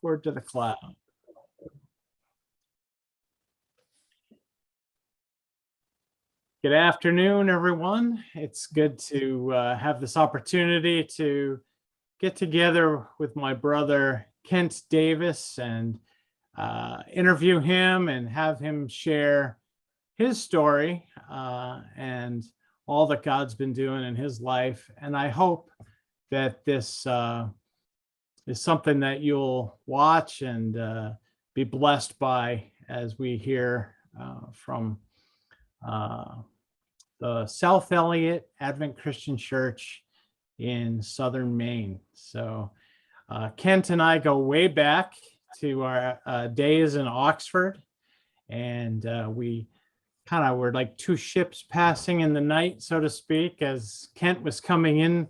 Upward to the cloud. Good afternoon, everyone. It's good to have this opportunity to get together with my brother, Kent Davis, and interview him and have him share his story and all that God's been doing in his life. And I hope that this is something that you'll watch and be blessed by as we hear from the South Eliot Advent Christian Church in Southern Maine. So Kent and I go way back to our days in Oxford, and we kind of were like two ships passing in the night, so to speak, as Kent was coming in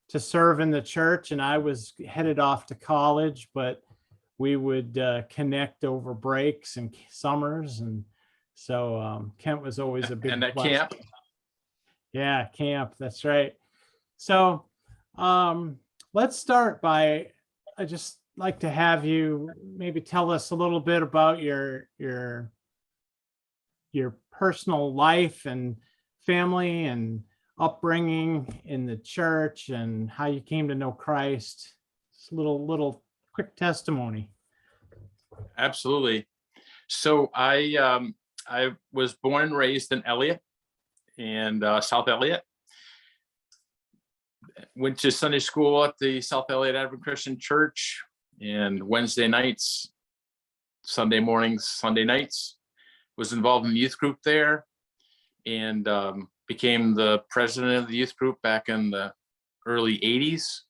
to serve in the church and I was headed off to college, but we would connect over breaks and summers. And so Kent was always a big and at camp. Yeah, camp. That's right. So let's start by, I just like to have you maybe tell us a little bit about your personal life and family and upbringing in the church and how you came to know Christ. Just a little quick testimony. Absolutely. So I was born and raised in Eliot and South Eliot. Went to Sunday school at the South Eliot Advent Christian Church, and Wednesday nights, Sunday mornings, Sunday nights, was involved in the youth group there, and became the president of the youth group back in the early 80s.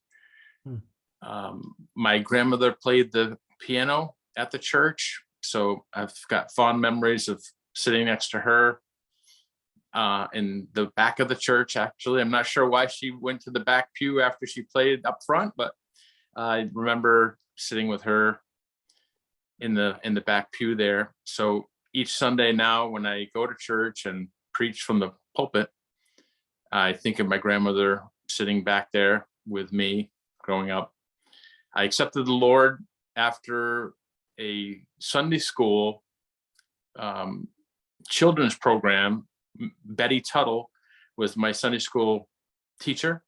My grandmother played the piano at the church, so I've got fond memories of sitting next to her in the back of the church. Actually, I'm not sure why she went to the back pew after she played up front, but I remember sitting with her in the back pew there. So each Sunday now, when I go to church and preach from the pulpit, I think of my grandmother sitting back there with me growing up. I accepted the Lord after a Sunday school children's program. Betty Tuttle was my Sunday school teacher,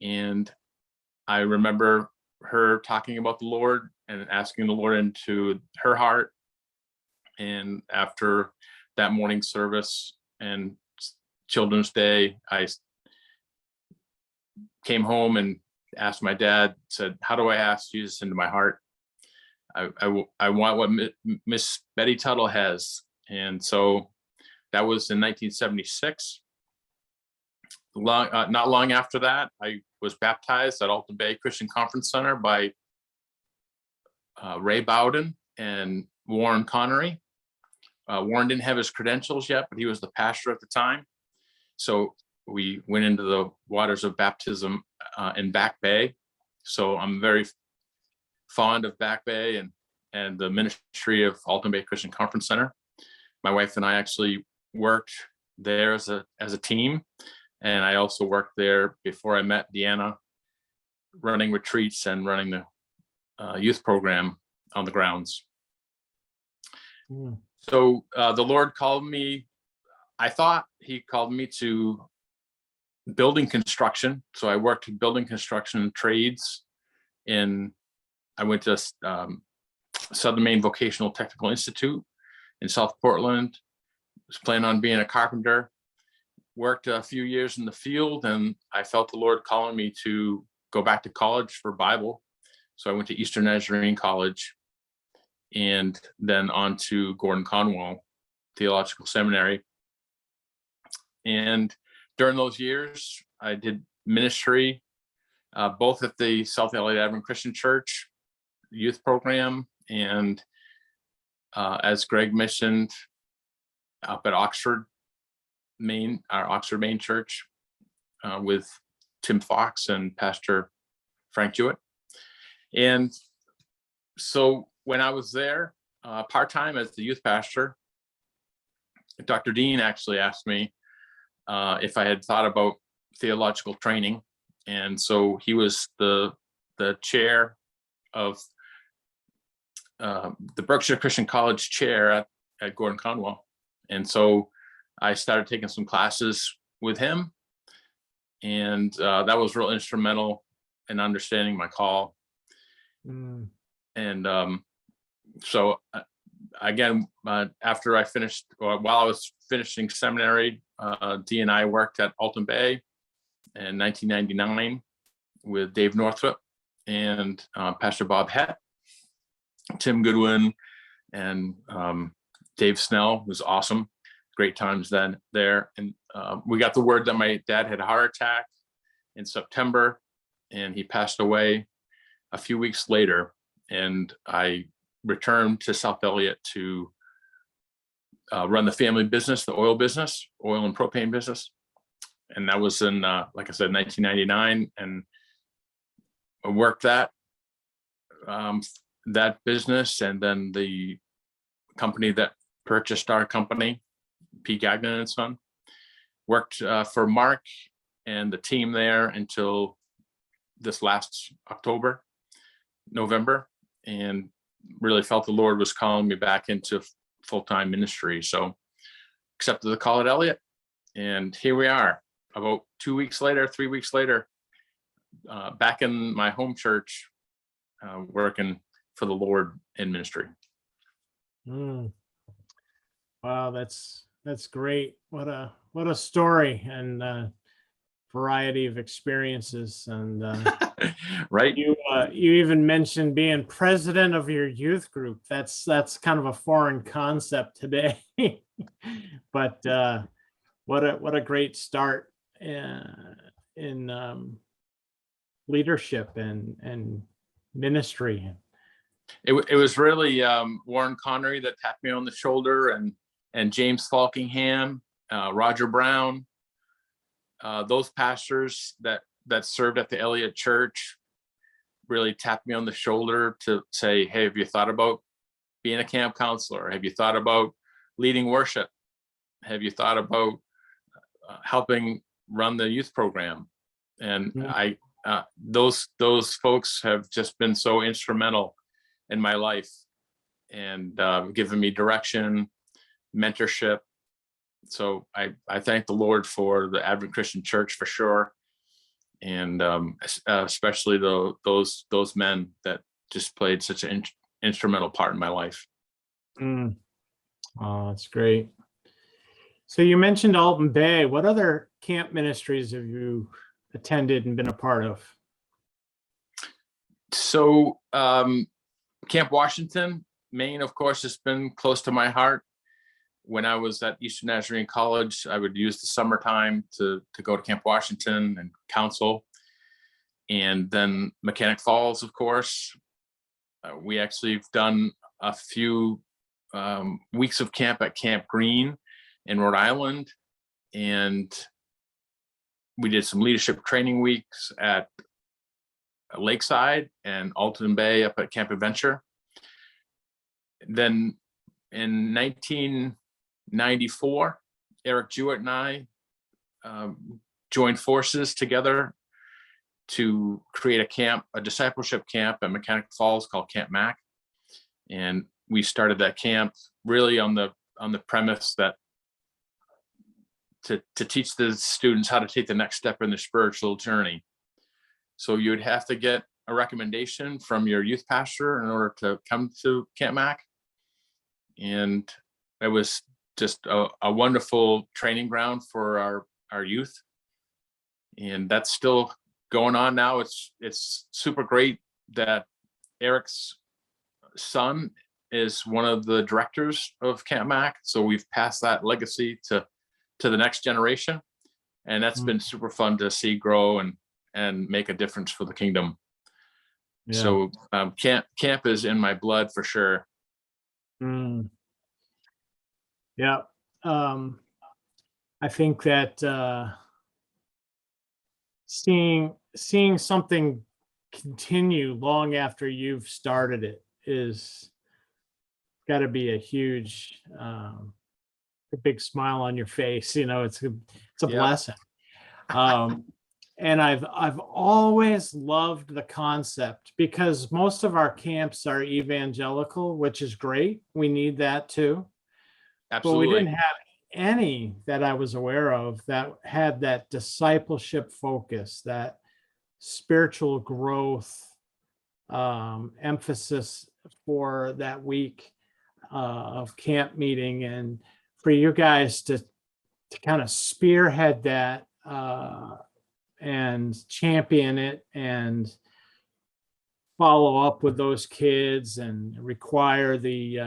and I remember her talking about the Lord and asking the Lord into her heart. And after that morning service and Children's Day, I came home and asked my dad, said, how do I ask Jesus into my heart? I want what Miss Betty Tuttle has. And so that was in 1976. Not long after that, I was baptized at Alton Bay Christian Conference Center by Ray Bowden and Warren Connery. Warren didn't have his credentials yet, but he was the pastor at the time. So we went into the waters of baptism in Back Bay. So I'm very fond of Back Bay and the ministry of Alton Bay Christian Conference Center. My wife and I actually worked there as a team. And I also worked there before I met Deanna, running retreats and running the youth program on the grounds. So the Lord called me. I thought he called me to building construction. So I worked in building construction trades. I went to Southern Maine Vocational Technical Institute in South Portland. Was planning on being a carpenter. Worked a few years in the field, and I felt the Lord calling me to go back to college for Bible. So I went to Eastern Nazarene College and then on to Gordon Conwell Theological Seminary. And during those years, I did ministry, both at the South Eliot Advent Christian Church youth program, and as Greg mentioned, up at Oxford, Maine, our Oxford, Maine church with Tim Fox and Pastor Frank Jewett. And so when I was there part-time as the youth pastor, Dr. Dean actually asked me if I had thought about theological training. And so he was the chair of the Berkshire Christian College chair at Gordon Conwell. And so I started taking some classes with him, and that was real instrumental in understanding my call. And so again, after I finished, or while I was finishing seminary, Dee and I worked at Alton Bay in 1999 with Dave Northrup and Pastor Bob Hett, Tim Goodwin, and Dave Snell. Was awesome. Great times then there. And we got the word that my dad had a heart attack in September, and he passed away a few weeks later. And I returned to South Eliot to run the family business, the oil business, oil and propane business. And that was in, like I said, 1999. And I worked that business, and then the company that purchased our company, P. Gagnon and Son, worked for Mark and the team there until this last November, and really felt the Lord was calling me back into full-time ministry. So accepted the call at Eliot, and here we are about 3 weeks later, back in my home church, working for the Lord in ministry. Wow, that's great. What a story, and variety of experiences. And right. You even mentioned being president of your youth group. That's kind of a foreign concept today. But what a great start in leadership and ministry. It was really Warren Connery that tapped me on the shoulder, and James Falkingham, Roger Brown, those pastors that served at the Eliot Church really tapped me on the shoulder to say, hey, have you thought about being a camp counselor? Have you thought about leading worship? Have you thought about helping run the youth program? And those folks have just been so instrumental in my life, and given me direction, mentorship. So I thank the Lord for the Advent Christian Church for sure, and especially those men that just played such an instrumental part in my life. Oh, that's great. So you mentioned Alton Bay. What other camp ministries have you attended and been a part of? So Camp Washington, Maine, of course, has been close to my heart. When I was at Eastern Nazarene College, I would use the summertime to go to Camp Washington and counsel. And then Mechanic Falls, of course. We actually have done a few weeks of camp at Camp Green in Rhode Island. And we did some leadership training weeks at Lakeside and Alton Bay up at Camp Adventure. Then in 1994, Eric Jewett and I joined forces together to create a discipleship camp at Mechanic Falls called Camp Mac. And we started that camp really on the premise that to teach the students how to take the next step in their spiritual journey. So you'd have to get a recommendation from your youth pastor in order to come to Camp Mac. And it was just a wonderful training ground for our youth. And that's still going on now. It's super great that Eric's son is one of the directors of Camp Mac. So we've passed that legacy to the next generation. And that's been super fun to see grow and make a difference for the kingdom. Yeah. So camp is in my blood for sure. Yeah. I think that seeing something continue long after you've started it is got to be a huge, a big smile on your face. You know, it's a blessing. And I've always loved the concept because most of our camps are evangelical, which is great. We need that too. But we Absolutely. didn't have any that I was aware of that had that discipleship focus, that spiritual growth emphasis for that week of camp meeting, and for you guys to kind of spearhead that and champion it and follow up with those kids and require the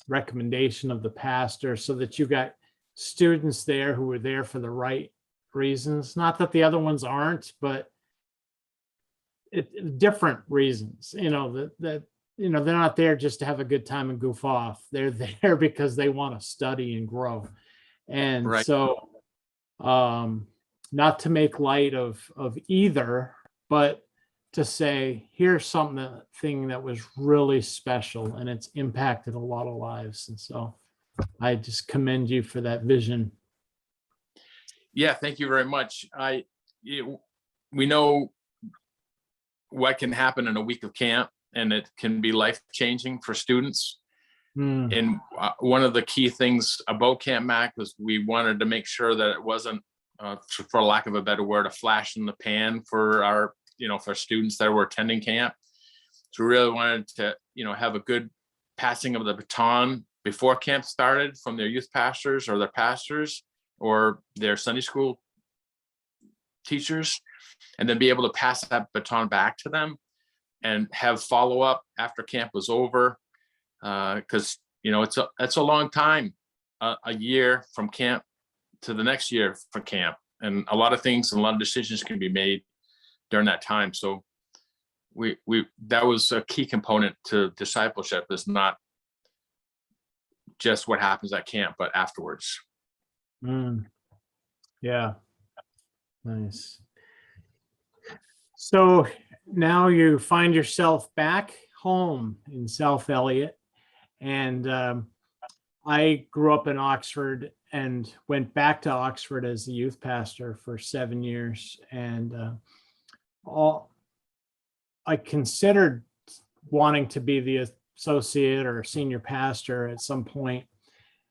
recommendation of the pastor, so that you got students there who were there for the right reasons. Not that the other ones aren't, but different reasons. That they're not there just to have a good time and goof off. They're there because they want to study and grow. And Right. so, not to make light of either, but to say, here's something that was really special and it's impacted a lot of lives. And so I just commend you for that vision. Yeah, thank you very much. We know what can happen in a week of camp, and it can be life-changing for students. And one of the key things about Camp Mac was we wanted to make sure that it wasn't, for lack of a better word, a flash in the pan for our, for students that were attending camp. So we really wanted to, have a good passing of the baton before camp started from their youth pastors or their pastors or their Sunday school teachers, and then be able to pass that baton back to them and have follow-up after camp was over. Because it's a long time, a year from camp to the next year for camp, and a lot of things and a lot of decisions can be made during that time. So we that was a key component to discipleship, is not just what happens at camp, but afterwards. Yeah, nice. So now you find yourself back home in South Eliot. And I grew up in Oxford and went back to Oxford as the youth pastor for 7 years. And I considered wanting to be the associate or senior pastor at some point.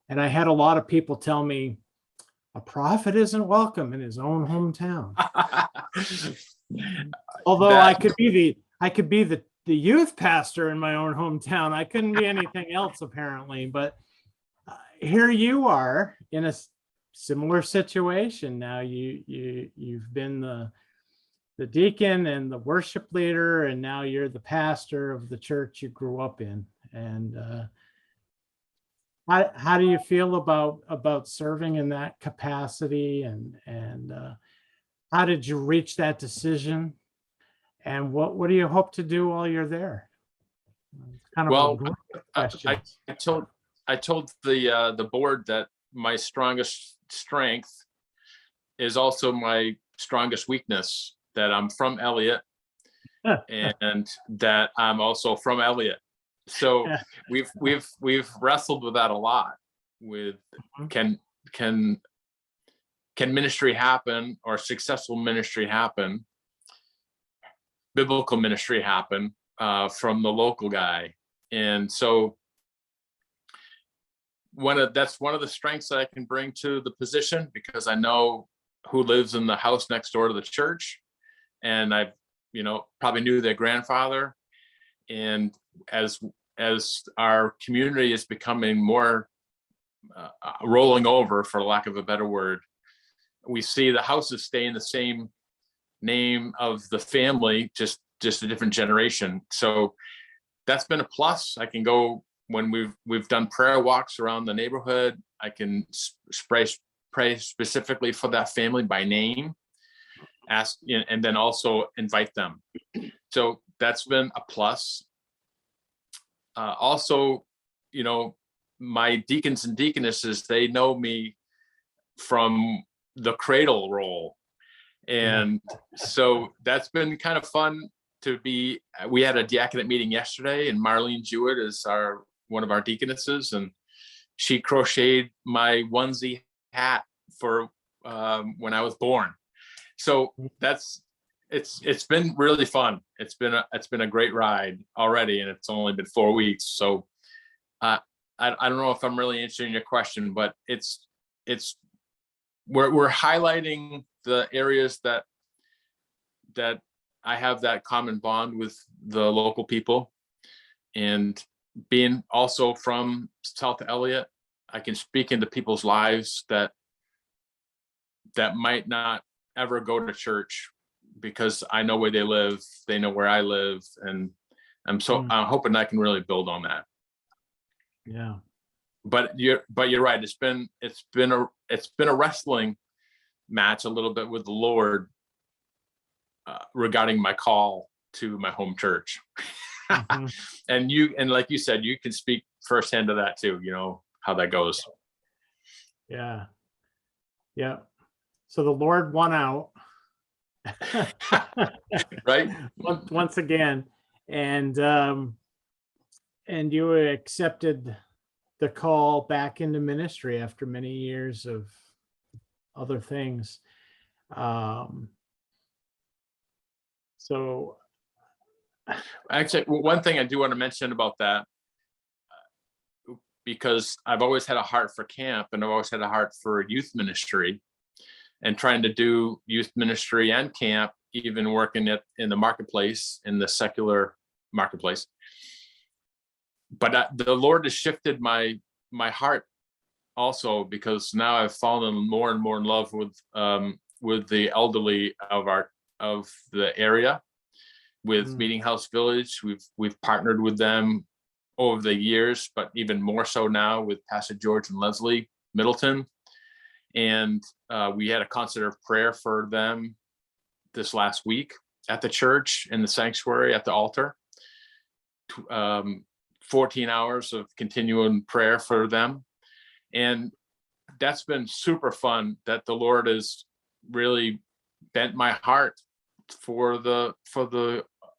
And I had a lot of people tell me, a prophet isn't welcome in his own hometown. Although I could be the youth pastor in my own hometown. I couldn't be anything else, apparently. But here you are in a similar situation. Now you've been the deacon and the worship leader, and now you're the pastor of the church you grew up in. And how do you feel about serving in that capacity? And how did you reach that decision? And what do you hope to do while you're there? Kind of well, question. I told the board that my strongest strength is also my strongest weakness, that I'm from Eliot and that I'm also from Eliot. So we've wrestled with that a lot, with can ministry happen, or successful ministry happen, biblical ministry happen from the local guy. And so that's one of the strengths that I can bring to the position, because I know who lives in the house next door to the church, and I probably knew their grandfather. And as our community is becoming more rolling over, for lack of a better word, we see the houses stay in the same name of the family, just a different generation. So that's been a plus. I can go when we've done prayer walks around the neighborhood. I can pray specifically for that family by name, ask, and then also invite them. So that's been a plus. Also, my deacons and deaconesses, they know me from the cradle role. And so that's been kind of fun to be. We had a diaconate meeting yesterday, and Marlene Jewett is one of our deaconesses, and she crocheted my onesie hat for when I was born. So it's been really fun. It's been a great ride already, and it's only been 4 weeks. So I don't know if I'm really answering your question, but we're highlighting the areas that I have that common bond with the local people, and being also from South Eliot, I can speak into people's lives that might not ever go to church, because I know where they live, they know where I live, and I'm hoping I can really build on that. Yeah. But you're right. It's been a wrestling match a little bit with the Lord regarding my call to my home church. Mhm. and like you said, you can speak firsthand to that too, how that goes. Yeah. Yeah. So the Lord won out. Right. Once again. And you accepted the call back into ministry after many years of other things. So Actually, one thing I do want to mention about that, because I've always had a heart for camp, and I've always had a heart for youth ministry, and trying to do youth ministry and camp, even working in the marketplace, in the secular marketplace. But the Lord has shifted my heart also, because now I've fallen more and more in love with the elderly of the area, with Meeting House Village. We've partnered with them over the years, but even more so now with Pastor George and Leslie Middleton. And we had a concert of prayer for them this last week at the church, in the sanctuary, at the altar. 14 hours of continuing prayer for them. And that's been super fun, that the Lord has really bent my heart for the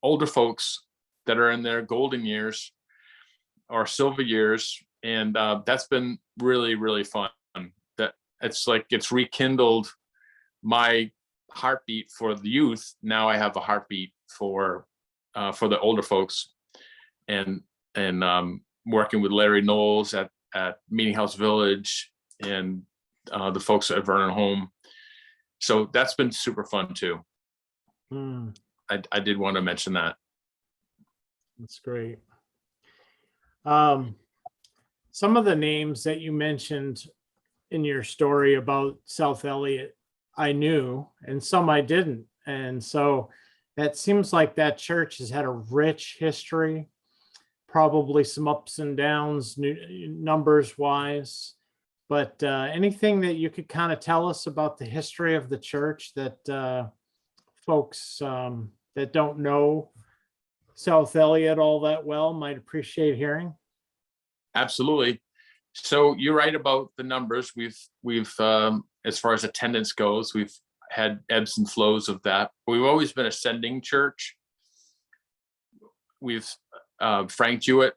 older folks that are in their golden years or silver years. And that's been really, really fun. That it's like it's rekindled my heartbeat for the youth. Now I have a heartbeat for the older folks, and working with Larry Knowles at Meeting House Village, and the folks at Vernon Home. So that's been super fun too. I did want to mention that. That's great. Some of the names that you mentioned in your story about South Eliot, I knew, and some I didn't. And so that seems like that church has had a rich history, probably some ups and downs, numbers wise. But anything that you could kind of tell us about the history of the church that folks that don't know South Eliot all that well might appreciate hearing? Absolutely. So you're right about the numbers. We've as far as attendance goes, we've had ebbs and flows of that. We've always been ascending church. We've Frank Jewett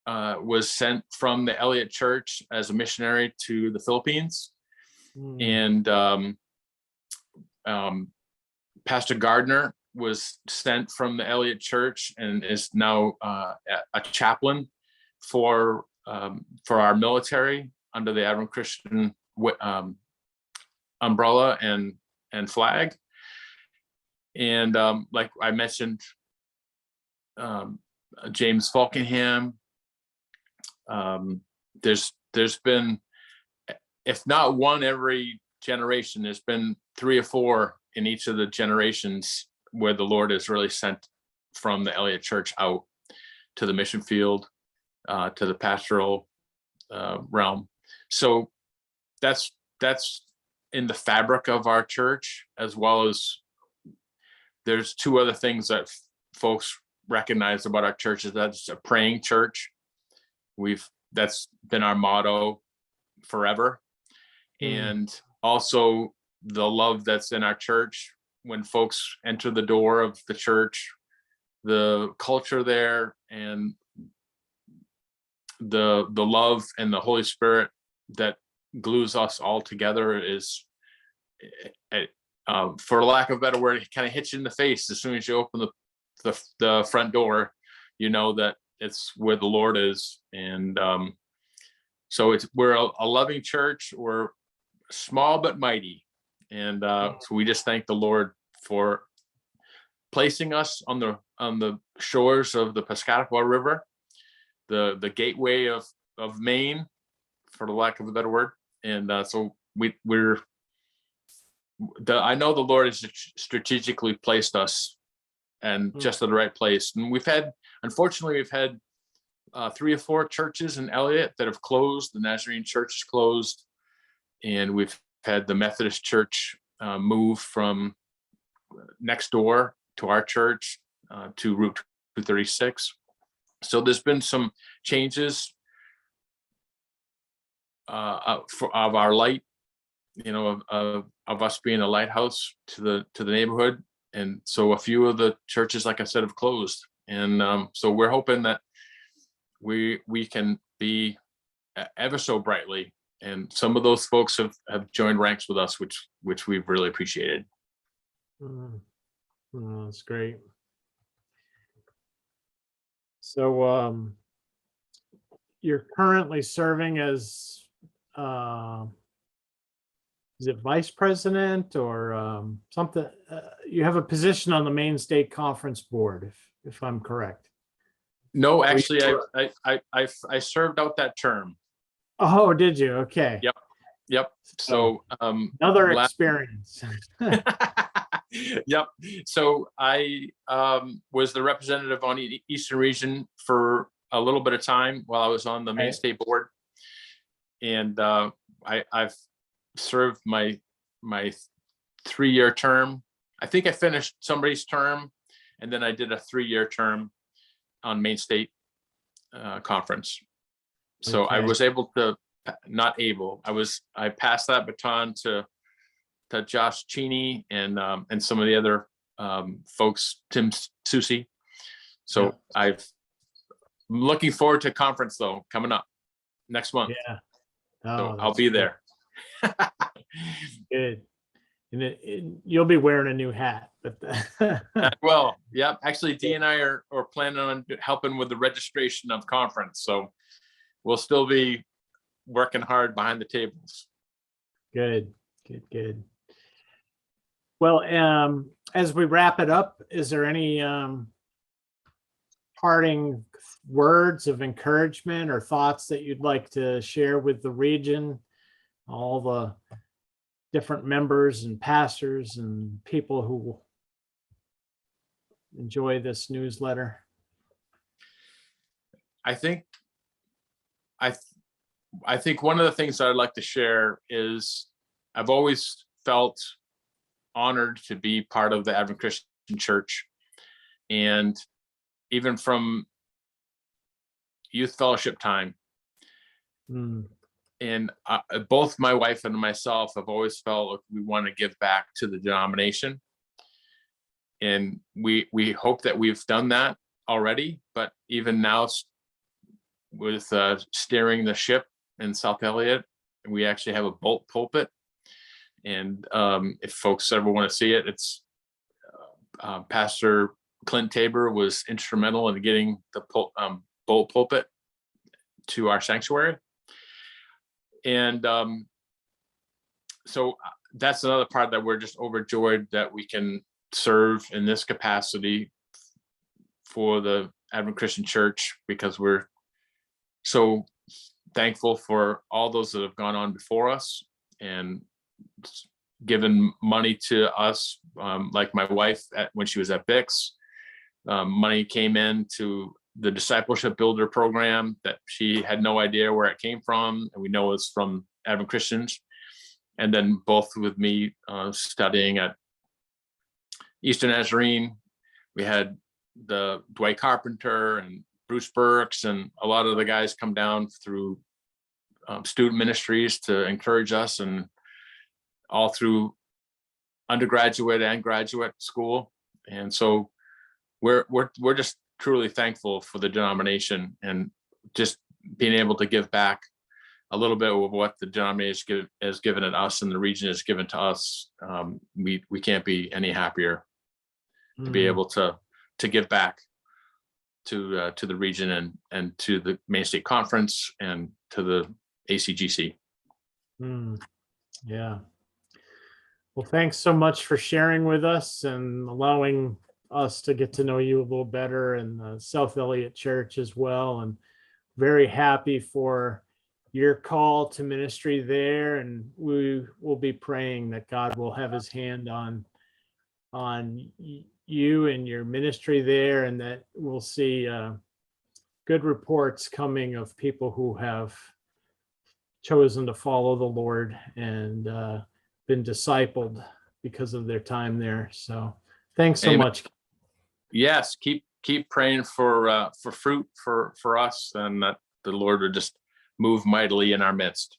was sent from the Eliot Church as a missionary to the Philippines, and Pastor Gardner was sent from the Eliot Church and is now a chaplain for our military under the Admiral Christian umbrella and flag. And like I mentioned, James Falkenham. There's been, if not one every generation, there's been 3 or 4 in each of the generations where the Lord has really sent from the Eliot Church out to the mission field, to the pastoral realm. So that's in the fabric of our church, as well as there's 2 other things that folks recognize about our church, is that it's a praying church. That's been our motto forever. And also the love that's in our church when folks enter the door of the church, the culture there, and the love and the Holy Spirit that glues us all together is for lack of a better word, it kind of hits you in the face as soon as you open the front door. You know that it's where the Lord is, and so we're a loving church. We're small but mighty, and so we just thank the Lord for placing us on the shores of the Piscataqua River, the gateway of Maine, for the lack of a better word. And so I know the Lord has strategically placed us and just at the right place. And unfortunately, we've had 3 or 4 churches in Eliot that have closed. The Nazarene Church is closed, and we've had the Methodist Church move from next door to our church to Route 236. So there's been some changes of our light, of us being a lighthouse to the neighborhood. And so a few of the churches, like I said, have closed. And so we're hoping that we can be ever so brightly. And some of those folks have joined ranks with us, which we've really appreciated. Oh, that's great. So you're currently serving as is it vice president or something? You have a position on the Maine State Conference Board, if I'm correct. No, actually, I served out that term. Oh, did you? Okay. Yep. So another experience. Yep. So I was the representative on the Eastern region for a little bit of time while I was on the Maine State Board, and I've served my 3-year term. I think I finished somebody's term, and then I did a 3-year term on Maine State Conference. So I was able to, I passed that baton to Josh Cheney and some of the other folks, Tim Susi. So I'm looking forward to conference though, coming up next month. Yeah. So I'll be there. Good. And you'll be wearing a new hat. But well, yeah, actually Dee and I are planning on helping with the registration of conference. So we'll still be working hard behind the tables. Good. Well, as we wrap it up, is there any parting words of encouragement or thoughts that you'd like to share with the region, all the different members and pastors and people who enjoy this newsletter? I think one of the things that I'd like to share is I've always felt honored to be part of the Advent Christian Church, and even from youth fellowship time. And both my wife and myself have always felt like we want to give back to the denomination, and we hope that we've done that already. But even now, with steering the ship in South Eliot, we actually have a bolt pulpit. And if folks ever want to see it, it's Pastor Clint Tabor was instrumental in getting the bolt pulpit to our sanctuary. And so that's another part that we're just overjoyed that we can serve in this capacity for the Advent Christian Church, because we're so thankful for all those that have gone on before us and given money to us, like my wife when she was at Bix. Money came in to the Discipleship Builder program that she had no idea where it came from, and we know it's from Advent Christians. And then both with me studying at Eastern Nazarene, we had the Dwight Carpenter and Bruce Burks and a lot of the guys come down through student ministries to encourage us, and all through undergraduate and graduate school. And so we're just truly thankful for the denomination and just being able to give back a little bit of what the denomination has given to us and the region has given to us, we can't be any happier to be able to give back to the region and to the Maine State Conference and to the ACGC. Yeah. Well, thanks so much for sharing with us and allowing us to get to know you a little better, and the South Eliot Church as well. And very happy for your call to ministry there. And we will be praying that God will have his hand on you and your ministry there, and that we'll see good reports coming of people who have chosen to follow the Lord and been discipled because of their time there. So thanks so much. Yes, keep praying for fruit for us, and that the Lord would just move mightily in our midst.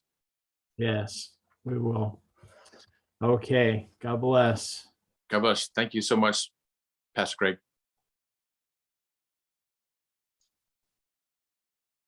Yes, we will. Okay, God bless. God bless. Thank you so much, Pastor Greg.